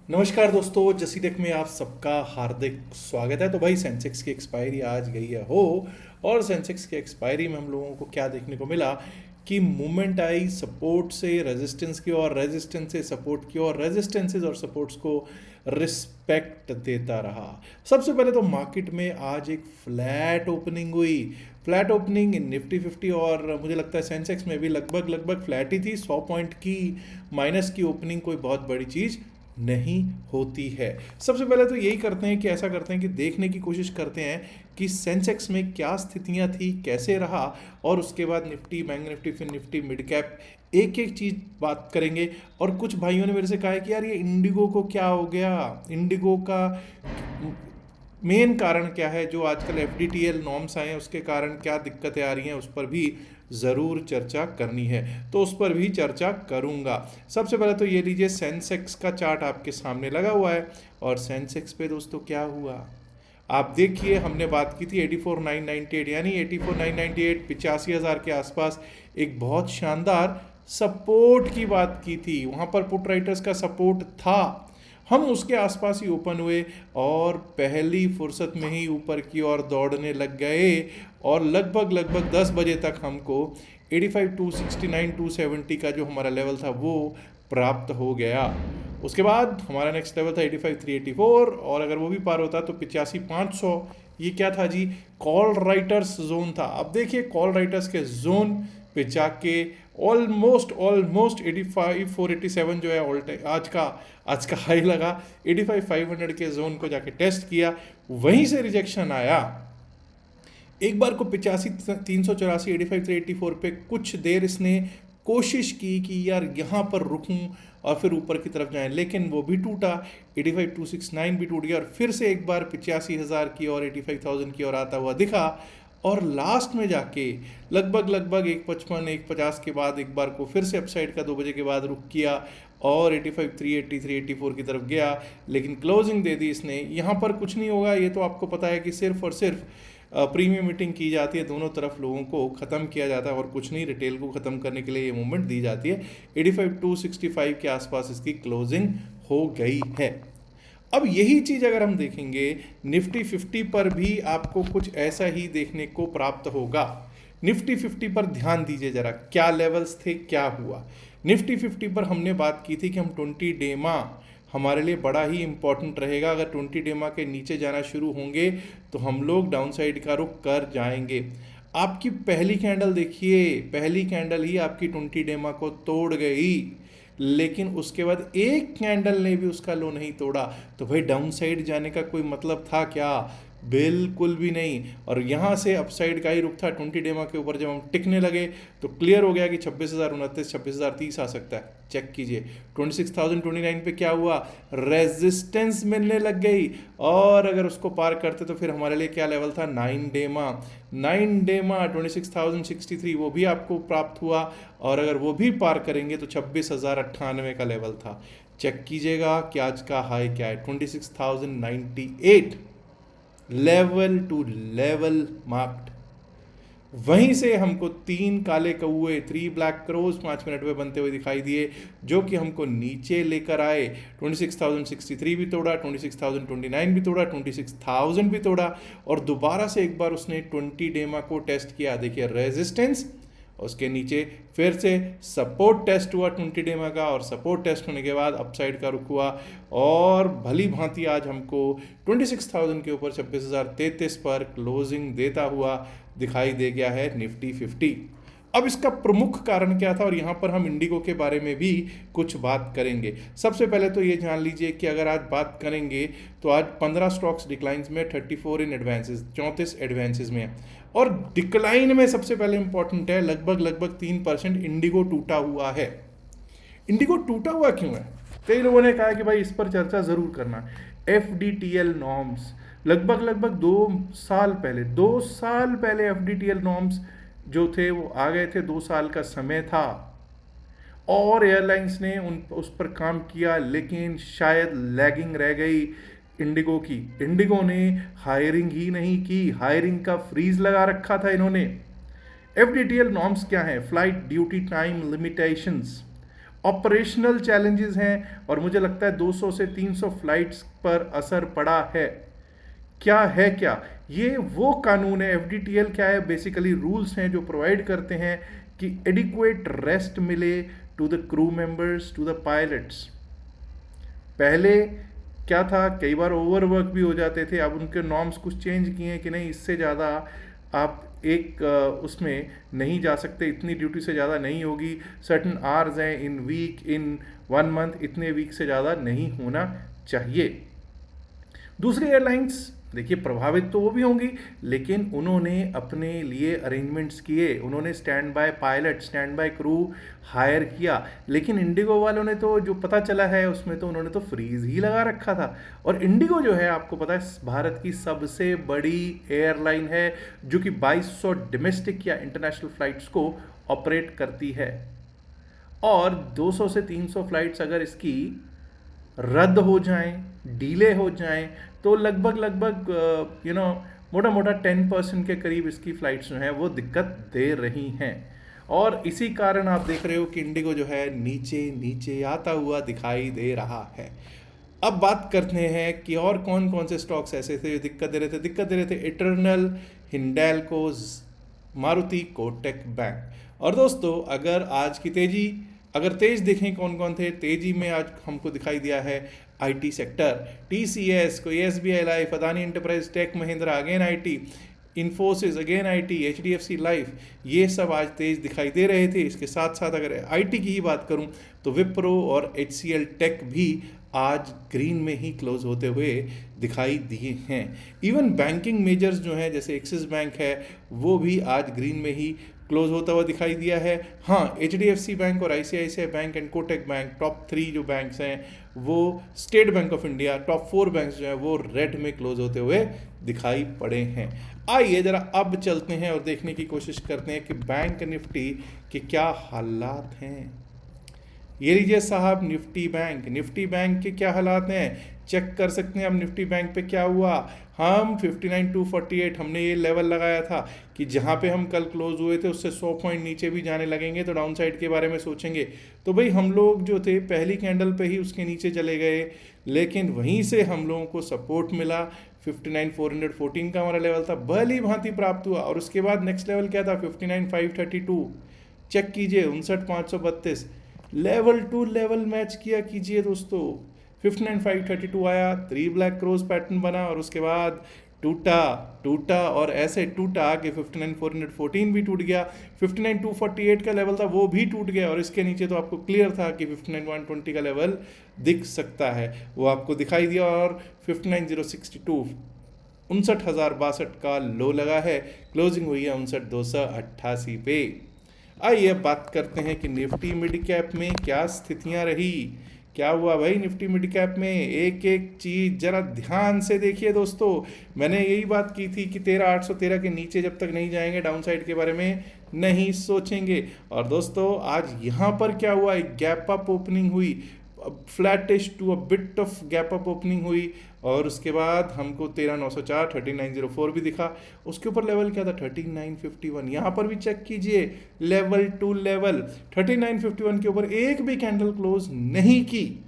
नमस्कार दोस्तों, जसी टेक में आप सबका हार्दिक स्वागत है। तो भाई सेंसेक्स की एक्सपायरी आज गई है हो। और सेंसेक्स की एक्सपायरी में हम लोगों को क्या देखने को मिला कि मूवमेंट आई सपोर्ट से रेजिस्टेंस की और रेजिस्टेंस से सपोर्ट की और रेजिस्टेंसेस और सपोर्ट्स को रिस्पेक्ट देता रहा। सबसे पहले तो मार्केट में आज एक फ्लैट ओपनिंग हुई। फ्लैट ओपनिंग इन निफ्टी 50 और मुझे लगता है सेंसेक्स में भी लगभग लगभग फ्लैट ही थी। 100 पॉइंट की माइनस की ओपनिंग कोई बहुत बड़ी चीज़ नहीं होती है। सबसे पहले तो यही करते हैं कि ऐसा करते हैं कि देखने की कोशिश करते हैं कि सेंसेक्स में क्या स्थितियां थी, कैसे रहा, और उसके बाद निफ्टी, बैंक निफ्टी, फिर निफ्टी, मिड कैप, एक एक चीज़ बात करेंगे। और कुछ भाइयों ने मेरे से कहा है कि यार ये इंडिगो को क्या हो गया, इंडिगो का मेन कारण क्या है, जो आजकल एफ नॉर्म्स आए हैं उसके कारण क्या दिक्कतें आ रही हैं, उस पर भी ज़रूर चर्चा करनी है। तो उस पर भी चर्चा करूंगा। सबसे पहले तो ये लीजिए, सेंसेक्स का चार्ट आपके सामने लगा हुआ है। और सेंसेक्स पे दोस्तों क्या हुआ आप देखिए। हमने बात की थी 84,998, यानी 84,998, 85,000 के आसपास एक बहुत शानदार सपोर्ट की बात की थी। वहाँ पर पुट राइटर्स का सपोर्ट था। हम उसके आसपास ही ओपन हुए और पहली फुर्सत में ही ऊपर की ओर दौड़ने लग गए। और लगभग लगभग 10 बजे तक हमको 85, 269, 270 का जो हमारा लेवल था वो प्राप्त हो गया। उसके बाद हमारा नेक्स्ट लेवल था 85, 384, और अगर वो भी पार होता तो 85,500। ये क्या था जी? कॉल राइटर्स जोन था। अब देखिए, कॉल राइटर्स के जोन पे जाके ऑलमोस्ट ऑलमोस्ट 85, 487 जो है ऑल टाइम आज का हाई लगा। 85, 500 के जोन को जाके टेस्ट किया, वहीं से रिजेक्शन आया। एक बार को 85, 384, 85, 384 पे कुछ देर इसने कोशिश की कि यार यहाँ पर रुकूं और फिर ऊपर की तरफ जाएं, लेकिन वो भी टूटा। 85, 269 भी टूट गया और फिर से एक बार 85,000 की और 85,000 की ओर आता हुआ दिखा। और लास्ट में जाके लगभग लगभग 155, 150 के बाद एक बार को फिर से अपसाइड का 2 बजे के बाद रुक किया और 85, 380, 384 की तरफ गया, लेकिन क्लोजिंग दे दी इसने। यहाँ पर कुछ नहीं होगा, ये तो आपको पता है कि सिर्फ और सिर्फ प्रीमियम मीटिंग की जाती है, दोनों तरफ लोगों को ख़त्म किया जाता है और कुछ नहीं, रिटेल को ख़त्म करने के लिए ये मूवमेंट दी जाती है। 85, 265 के आसपास इसकी क्लोजिंग हो गई है। अब यही चीज़ अगर हम देखेंगे निफ्टी 50 पर भी आपको कुछ ऐसा ही देखने को प्राप्त होगा। निफ्टी 50 पर ध्यान दीजिए जरा, क्या लेवल्स थे, क्या हुआ। निफ्टी 50 पर हमने बात की थी कि हम 20 डेमा हमारे लिए बड़ा ही इंपॉर्टेंट रहेगा। अगर 20 डेमा के नीचे जाना शुरू होंगे तो हम लोग डाउन साइड का रुख कर जाएंगे। आपकी पहली कैंडल देखिए, पहली कैंडल ही आपकी 20 डेमा को तोड़ गई, लेकिन उसके बाद एक कैंडल ने भी उसका लो नहीं तोड़ा। तो भाई डाउन साइड जाने का कोई मतलब था क्या? बिल्कुल भी नहीं। और यहाँ से अपसाइड का ही रुख था। 20 डेमा के ऊपर जब हम टिकने लगे तो क्लियर हो गया कि 26,029, 26,030 आ सकता है। चेक कीजिए 26,029 पे क्या हुआ, रेजिस्टेंस मिलने लग गई। और अगर उसको पार करते तो फिर हमारे लिए क्या लेवल था, 9 डेमा। 9 डेमा 26,063 वो भी आपको प्राप्त हुआ। और अगर वो भी पार करेंगे तो 26,098 का लेवल था। चेक कीजिएगा कि आज का हाई क्या है, 26,098, लेवल टू लेवल मार्क्ड। वहीं से हमको 3 काले कौए, 3 ब्लैक क्रोज 5 मिनट में बनते हुए दिखाई दिए, जो कि हमको नीचे लेकर आए। 26,063 भी तोड़ा, 26,029 भी तोड़ा, 26,000 भी तोड़ा, और दोबारा से एक बार उसने 20 डेमा को टेस्ट किया। देखिए रेजिस्टेंस, उसके नीचे फिर से सपोर्ट टेस्ट हुआ 20 डेमा का, और सपोर्ट टेस्ट होने के बाद अपसाइड का रुख हुआ। और भली भांति आज हमको 26,000 के ऊपर 26,033 पर क्लोजिंग देता हुआ दिखाई दे गया है निफ्टी 50। अब इसका प्रमुख कारण क्या था, और यहाँ पर हम इंडिगो के बारे में भी कुछ बात करेंगे। सबसे पहले तो ये जान लीजिए कि अगर आज बात करेंगे तो आज 15 स्टॉक्स डिक्लाइंस में, 34 इन एडवांसेस, 34 एडवांसेस में। और डिक्लाइन में सबसे पहले इंपॉर्टेंट है, लगभग लगभग 3% इंडिगो टूटा हुआ है। इंडिगो टूटा हुआ क्यों है? कई लोगों ने कहा कि भाई इस पर चर्चा ज़रूर करना। FDTL नॉर्म्स लगभग लगभग 2 साल पहले FDTL नॉर्म्स जो थे वो आ गए थे। 2 साल का समय था और एयरलाइंस ने उस पर काम किया, लेकिन शायद लैगिंग रह गई इंडिगो की। इंडिगो ने हायरिंग ही नहीं की, हायरिंग का फ्रीज लगा रखा था इन्होंने। FDTL नॉर्म्स क्या है? Flight duty time limitations. Operational challenges हैं और मुझे लगता है 200 से 300 फ्लाइट्स पर असर पड़ा है। क्या है क्या? ये वो कानून है, एफडीटीएल क्या है? बेसिकली रूल्स हैं जो प्रोवाइड करते हैं कि एडिक्वेट रेस्ट मिले to the crew members, to the pilots. पहले क्या था, कई बार ओवरवर्क भी हो जाते थे। अब उनके नॉर्म्स कुछ चेंज किए हैं कि नहीं, इससे ज़्यादा आप एक उसमें नहीं जा सकते, इतनी ड्यूटी से ज़्यादा नहीं होगी। सर्टन आवर्स हैं इन वीक, इन 1 मंथ, इतने वीक से ज़्यादा नहीं होना चाहिए। दूसरी एयरलाइंस देखिए प्रभावित तो वो भी होंगी, लेकिन उन्होंने अपने लिए अरेंजमेंट्स किए, उन्होंने standby pilot, standby crew hire किया। लेकिन इंडिगो वालों ने तो जो पता चला है उसमें तो उन्होंने तो फ्रीज ही लगा रखा था। और इंडिगो जो है आपको पता है भारत की सबसे बड़ी एयरलाइन है जो कि 2200 डोमेस्टिक या इंटरनेशनल फ्लाइट्स को ऑपरेट करती है। और 200 से 300 फ्लाइट्स अगर इसकी रद्द हो जाएं, डिले हो जाएं, तो लगभग मोटा मोटा 10% के करीब इसकी फ्लाइट्स जो हैं वो दिक्कत दे रही हैं। और इसी कारण आप देख रहे हो कि इंडिगो जो है नीचे नीचे आता हुआ दिखाई दे रहा है। अब बात करते हैं कि और कौन कौन से स्टॉक्स ऐसे थे जो दिक्कत दे रहे थे इटर्नल, हिंडैल्को, मारुति, कोटक बैंक। और दोस्तों अगर आज की तेजी, अगर तेज देखें कौन कौन थे तेजी में, आज हमको दिखाई दिया है आईटी सेक्टर, टीसीएस, कोई SBI life, Adani enterprise, tech Mahindra again IT, Infosys again IT, HDFC life, ये सब आज तेज दिखाई दे रहे थे। इसके साथ साथ अगर आईटी की ही बात करूं तो विप्रो और एचसीएल टेक भी आज ग्रीन में ही क्लोज होते हुए दिखाई दिए हैं। इवन बैंकिंग मेजर्स जो हैं जैसे एक्सिस बैंक है वो भी आज ग्रीन में ही क्लोज होता हुआ दिखाई दिया है। हाँ, एचडीएफसी बैंक और ICICI bank and Kotak bank top 3 जो बैंक्स हैं, वो state bank of India top 4 banks जो हैं वो रेड में क्लोज होते हुए दिखाई पड़े हैं। आइए जरा अब चलते हैं और देखने की कोशिश करते हैं कि बैंक निफ्टी के क्या हालात हैं। ये लीजिए साहब निफ्टी बैंक के क्या हालात हैं, चेक कर सकते हैं। अब निफ्टी बैंक पे क्या हुआ, हम 59,248 हमने ये लेवल लगाया था कि जहाँ पे हम कल क्लोज हुए थे उससे 100 पॉइंट नीचे भी जाने लगेंगे तो डाउन साइड के बारे में सोचेंगे। तो भाई हम लोग जो थे पहली कैंडल पे ही उसके नीचे चले गए, लेकिन वहीं से हम लोगों को सपोर्ट मिला। 59,414 का हमारा लेवल था, भली भांति प्राप्त हुआ। और उसके बाद नेक्स्ट लेवल क्या था, 59,532, चेक कीजिए 59,532, लेवल टू लेवल मैच किया कीजिए दोस्तों। 59,532 आया, 3 ब्लैक क्रोज पैटर्न बना और उसके बाद टूटा और ऐसे टूटा कि 59,414 भी टूट गया, 59,248 का लेवल था वो भी टूट गया। और इसके नीचे तो आपको क्लियर था कि 59,120 का लेवल दिख सकता है, वो आपको दिखाई दिया। और 59,062 59,062 का लो लगा है, क्लोजिंग हुई है 59,288 पे। आइए बात करते हैं कि निफ्टी मिड कैप में क्या स्थितियां रही, क्या हुआ भाई निफ्टी मिड कैप में। एक एक चीज जरा ध्यान से देखिए दोस्तों। मैंने यही बात की थी कि 13,813 के नीचे जब तक नहीं जाएंगे डाउन साइड के बारे में नहीं सोचेंगे। और दोस्तों आज यहाँ पर क्या हुआ, एक गैप अप ओपनिंग हुई, flattish to a bit of gap up opening हुई। और उसके बाद हमको 13,904 13,904 भी दिखा। उसके ऊपर लेवल क्या था, 13,951। यहाँ पर भी चेक कीजिए लेवल टू लेवल, 13,951 के ऊपर एक भी कैंडल क्लोज नहीं की।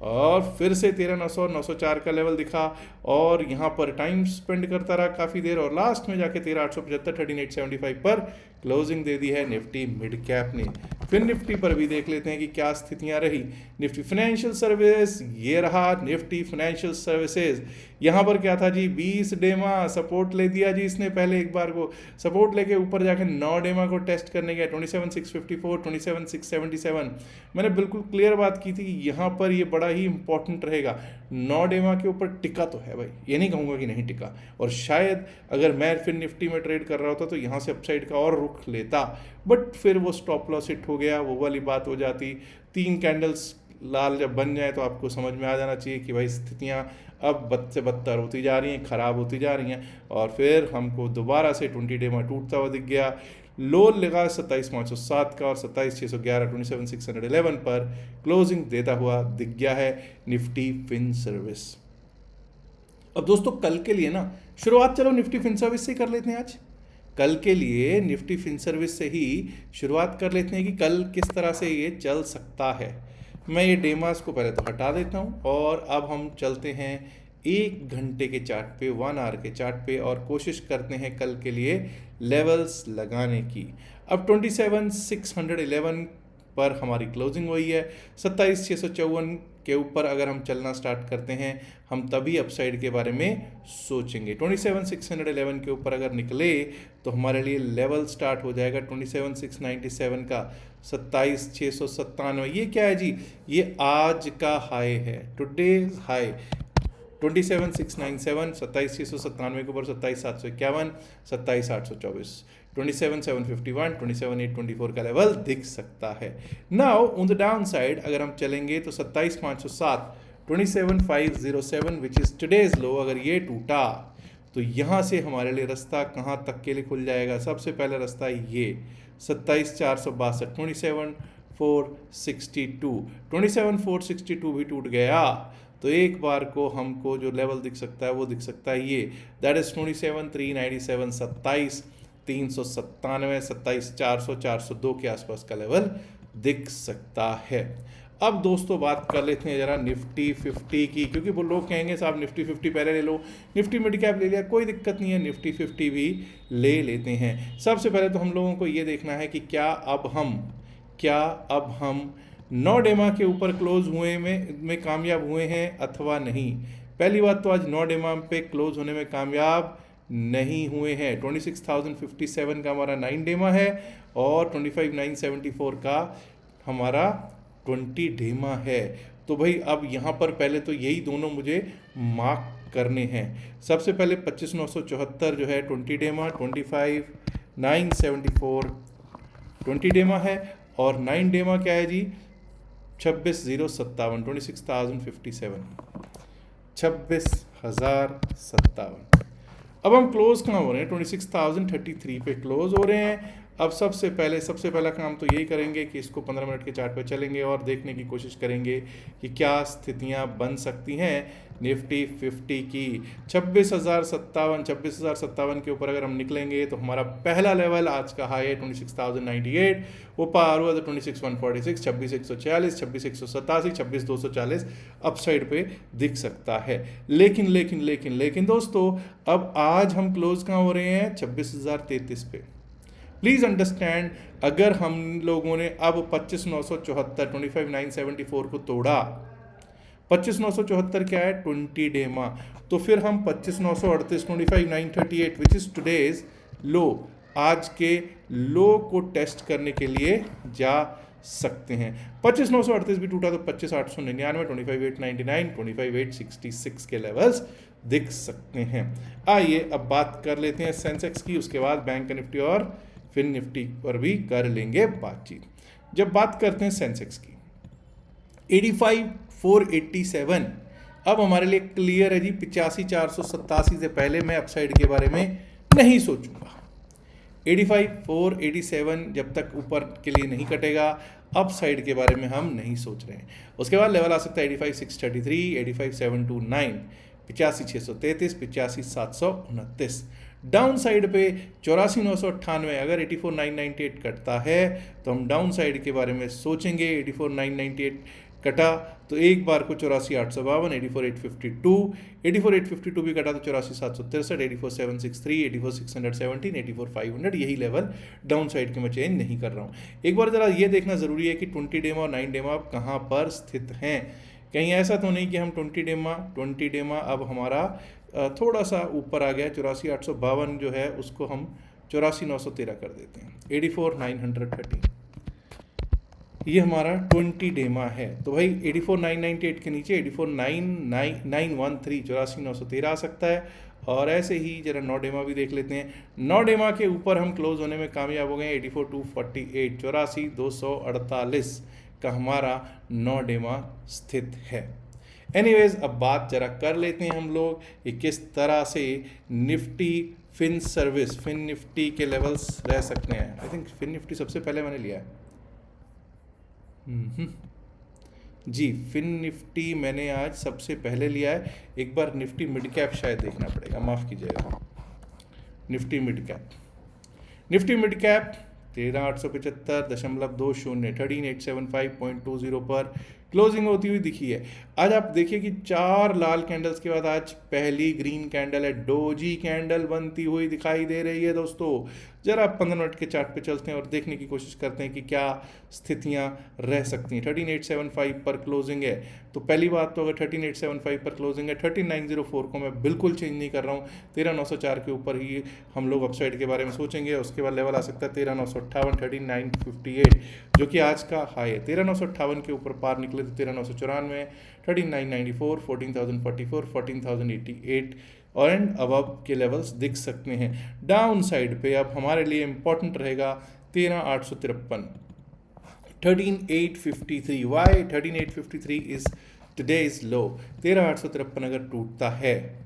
और फिर से 13,900 904 का लेवल दिखा और यहाँ पर टाइम स्पेंड करता रहा काफ़ी देर और लास्ट में जाके 13,875 13,875 पर क्लोजिंग दे दी है निफ्टी मिड कैप ने। फिर निफ्टी पर भी देख लेते हैं कि क्या स्थितियां रही। निफ्टी फाइनेंशियल सर्विसेज, ये रहा निफ्टी फाइनेंशियल सर्विसेज। यहाँ पर क्या था जी, 20 डेमा सपोर्ट ले दिया जी इसने, पहले एक बार को सपोर्ट लेके ऊपर जाके 9 डेमा को टेस्ट करने गया, 27,654 27,677। मैंने बिल्कुल क्लियर बात की थी कि यहाँ पर ये बड़ा ही इंपॉर्टेंट रहेगा। 9 डेमा के ऊपर टिका तो है भाई, ये नहीं कहूँगा कि नहीं टिका। और शायद अगर मैं फिर निफ्टी में ट्रेड कर रहा होता तो यहाँ से अपसाइड का और रुख लेता, बट फिर वो स्टॉप लॉस हिट हो गया, वो वाली बात हो जाती। 3 कैंडल्स लाल जब बन जाए तो आपको समझ में आ जाना चाहिए कि भाई स्थितियाँ अब बद से बदतर होती जा रही हैं, ख़राब होती जा रही हैं। और फिर हमको दोबारा से 20 डेमा टूटता हुआ दिख गया। लो लगा 27,507 का और 27,611 27,611 पर क्लोजिंग देता हुआ दिख गया है निफ्टी फिन सर्विस। अब दोस्तों कल के लिए ना शुरुआत चलो निफ्टी फिन सर्विस से कर लेते हैं आज। कल के लिए निफ्टी फिन सर्विस से ही शुरुआत कर लेते हैं कि कल किस तरह से ये चल सकता है। मैं ये डेमास को पहले तो हटा देता हूँ और अब हम चलते हैं 1 घंटे के चार्ट पे, 1 आवर के चार्ट पे, और कोशिश करते हैं कल के लिए लेवल्स लगाने की। अब 27,611 पर हमारी क्लोजिंग हुई है। 27,654 के ऊपर अगर हम चलना स्टार्ट करते हैं हम तभी अपसाइड के बारे में सोचेंगे। 27,611 के ऊपर अगर निकले तो हमारे लिए लेवल स्टार्ट हो जाएगा 27,697 का, 27,697। ये क्या है जी? ये आज का हाई है, टुडेज हाई 27,697, 27,697 के ऊपर 27,751, 27,824, 27,751, 27,824 का लेवल दिख सकता है। Now on the down side अगर हम चलेंगे तो 27,507, 27,507 विच इज टुडेज लो, अगर ये टूटा तो यहाँ से हमारे लिए रास्ता कहाँ तक के लिए खुल जाएगा? सबसे पहले रास्ता ये 27,462, 27,462, 27,462 भी टूट गया तो एक बार को हमको जो लेवल दिख सकता है वो दिख सकता है ये, दैट इज 27,397, 27,397, 27,400, 402 के आसपास का लेवल दिख सकता है। अब दोस्तों बात कर लेते हैं जरा निफ्टी 50 की, क्योंकि वो लोग कहेंगे साहब निफ्टी 50 पहले ले लो, निफ्टी मिड कैप ले लिया, कोई दिक्कत नहीं है, निफ्टी 50 भी ले लेते हैं। सबसे पहले तो हम लोगों को ये देखना है कि क्या अब हम 9 डेमा के ऊपर क्लोज हुए में कामयाब हुए हैं अथवा नहीं। पहली बात तो आज 9 डेमा पे क्लोज होने में कामयाब नहीं हुए हैं। 26,057 का हमारा 9 डेमा है और 25,974 का हमारा 20 डेमा है। तो भाई अब यहाँ पर पहले तो यही दोनों मुझे मार्क करने हैं। सबसे पहले 25,974 जो है 20 डेमा, 25,974 20 डेमा है, और 9 डेमा क्या है जी? 26,057, 26,057, 26,057। अब हम क्लोज कहाँ हो रहे हैं? 26,033 पे क्लोज हो रहे हैं। अब सबसे पहला काम तो यही करेंगे कि इसको 15 मिनट के चार्ट पे चलेंगे और देखने की कोशिश करेंगे कि क्या स्थितियां बन सकती हैं निफ्टी 50 की। 26,057 के ऊपर अगर हम निकलेंगे तो हमारा पहला लेवल आज का हाई है 26,098, वो पार हुआ तो 26,146, 26,146, 26,187, 26,240 अपसाइड पे दिख सकता है। लेकिन दोस्तों अब आज हम क्लोज कहाँ हो रहे हैं? 26,033 पे। प्लीज़ अंडरस्टैंड, अगर हम लोगों ने अब 25,974 25,974 को तोड़ा, 25,974 क्या है? 20 डेमा, तो फिर हम 25,938 25,938 विच इज टुडेज लो, आज के लो को टेस्ट करने के लिए जा सकते हैं। 25,938 भी टूटा तो 25,899, 25,899, 25,866 के लेवल्स दिख सकते हैं। आइए अब बात कर लेते हैं सेंसेक्स की, उसके बाद बैंक निफ्टी और फिर निफ्टी पर भी कर लेंगे बातचीत। जब बात करते हैं सेंसेक्स की, 85,487 अब हमारे लिए क्लियर है जी। 85,487 से पहले मैं अपसाइड के बारे में नहीं सोचूंगा। 85,487 जब तक ऊपर के लिए नहीं कटेगा अपसाइड के बारे में हम नहीं सोच रहे हैं। उसके बाद लेवल आ सकता है 85,633, 85,729, 85,633, 85,729। डाउन साइड पे 84,998, अगर 84,998 कटता है तो हम डाउन साइड के बारे में सोचेंगे। 84,998 कटा तो एक बार को 84,852, 84,852, 84,852 भी कटा तो 84,763, 84,763, 84,617, 84,500, यही लेवल डाउन साइड के मैं चेंज नहीं कर रहा हूँ। एक बार ज़रा ये देखना ज़रूरी है कि 20 डेमा और 9 डेमा अब कहाँ पर स्थित हैं। कहीं ऐसा तो नहीं कि हम 20 डेमा अब हमारा थोड़ा सा ऊपर आ गया, 84,852 जो है उसको हम 84,913 कर देते हैं। 84,930 ये हमारा 20 डेमा है। तो भाई 84,998 के नीचे 84,913 84,913 आ सकता है। और ऐसे ही जरा 9 डेमा भी देख लेते हैं। 9 डेमा के ऊपर हम क्लोज होने में कामयाब हो गए। 84,248 84,248 का हमारा 9 डेमा स्थित है। एनीवेज अब बात जरा कर लेते हैं हम लोग कि किस तरह से निफ्टी फिन निफ्टी के लेवल्स रह सकते हैं। आई थिंक फिन निफ्टी सबसे पहले मैंने लिया है जी। फिन निफ्टी मैंने आज सबसे पहले लिया है। एक बार निफ्टी मिड कैप शायद देखना पड़ेगा, माफ़ कीजिएगा, Nifty mid cap. Nifty mid cap 13,875.20 13,875.20 पर क्लोजिंग होती हुई दिखी है। आज आप देखिए कि 4 लाल कैंडल्स के बाद आज पहली ग्रीन कैंडल है, डोजी कैंडल बनती हुई दिखाई दे रही है दोस्तों। जरा 15 मिनट के चार्ट पे चलते हैं और देखने की कोशिश करते हैं कि क्या स्थितियां रह सकती हैं। 13,875 पर क्लोजिंग है, तो पहली बात तो अगर 13,875 पर क्लोजिंग है, 13,904 को मैं बिल्कुल चेंज नहीं कर रहा हूँ। 13,904 के ऊपर ही हम लोग अपसाइड के बारे में सोचेंगे। उसके बाद लेवल आ सकता है 13,958, 13,958 जो कि आज का हाई है। 13,958 के ऊपर पार निकले तो 13,994, 13,994, 14,044, 14,088 और एंड अबव के लेवल्स दिख सकते हैं। डाउन साइड पे अब हमारे लिए इंपॉर्टेंट रहेगा 13,853, 13,853। वाई 13,853 इज टुडेज लो। 13,853 अगर टूटता है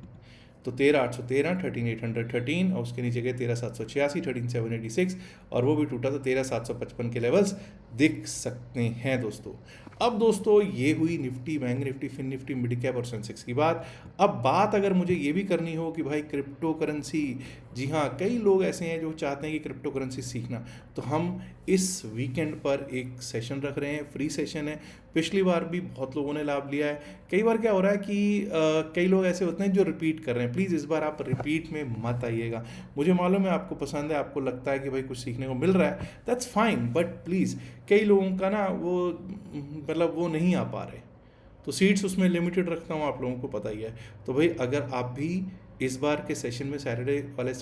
तो 13,813, 13,813 और उसके नीचे गए 13,786, 13,786 और वो भी टूटा तो 13,755 के लेवल्स दिख सकते हैं दोस्तों। अब दोस्तों ये हुई Nifty, bank Nifty, fin Nifty, midcap और सेंसेक्स की बात। अब बात अगर मुझे ये भी करनी हो कि भाई क्रिप्टो करेंसी, जी हाँ, कई लोग ऐसे हैं जो चाहते हैं कि क्रिप्टो करेंसी सीखना, तो हम इस वीकेंड पर एक सेशन रख रहे हैं, फ्री सेशन है। पिछली बार भी बहुत लोगों ने लाभ लिया है। कई बार क्या हो रहा है कि कई लोग ऐसे होते हैं जो रिपीट कर रहे हैं। प्लीज़ इस बार आप रिपीट में मत आइएगा। मुझे मालूम है आपको पसंद है, आपको लगता है कि भाई कुछ सीखने को मिल रहा है, दैट्स फाइन, बट प्लीज़ कई लोगों का ना वो मतलब वो नहीं आ पा रहे, तो सीट्स उसमें लिमिटेड रखता हूँ, आप लोगों को पता ही है। तो भाई अगर आप भी इस बार के सेशन में सैटरडे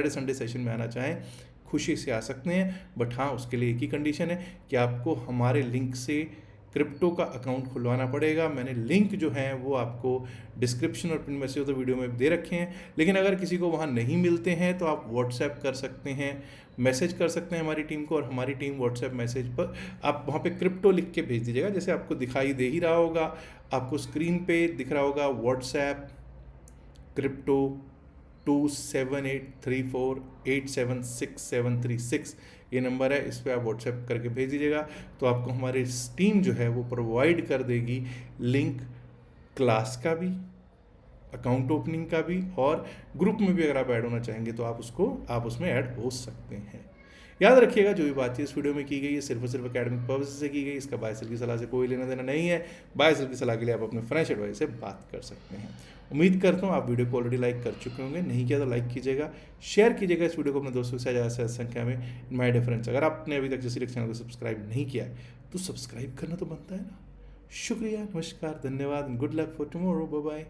संडे सेशन में आना चाहें, खुशी से आ सकते हैं। बट हाँ, उसके लिए एक ही कंडीशन है कि आपको हमारे लिंक से क्रिप्टो का अकाउंट खुलवाना पड़ेगा। मैंने लिंक जो है वो आपको डिस्क्रिप्शन और पिन मैसेज तो वीडियो में दे रखे हैं। लेकिन अगर किसी को वहाँ नहीं मिलते हैं तो आप व्हाट्सएप कर सकते हैं, मैसेज कर सकते हैं हमारी टीम को, और हमारी टीम व्हाट्सएप मैसेज पर आप वहाँ पे क्रिप्टो लिख के भेज दीजिएगा। जैसे आपको दिखाई दे ही रहा होगा, आपको स्क्रीन पे दिख रहा होगा व्हाट्सएप क्रिप्टो 278348763736 ये नंबर है। इस पर आप व्हाट्सएप करके भेज दीजिएगा तो आपको हमारी टीम जो है वो प्रोवाइड कर देगी लिंक क्लास का भी, अकाउंट ओपनिंग का भी, और ग्रुप में भी अगर आप ऐड होना चाहेंगे तो आप उसमें ऐड हो सकते हैं। याद रखिएगा, जो भी बातचीत इस वीडियो में की गई है सिर्फ और सिर्फ एकेडमिक पर्पज से की गई। इसका बाय सेल की सलाह से कोई लेना देना नहीं है। बाय सेल की सलाह के लिए आप अपने फाइनेंशियल एडवाइजर से बात कर सकते हैं। उम्मीद करता हूँ आप वीडियो को ऑलरेडी लाइक कर चुके होंगे, नहीं किया तो लाइक कीजिएगा, शेयर कीजिएगा इस वीडियो को अपने दोस्तों के साथ ज़्यादा से ज़्यादा संख्या में। माय डियर फ्रेंड्स, अगर आपने अभी तक जैसे चैनल को सब्सक्राइब नहीं किया है तो सब्सक्राइब करना तो बनता है ना। शुक्रिया, नमस्कार, धन्यवाद, good luck for tomorrow, bye bye.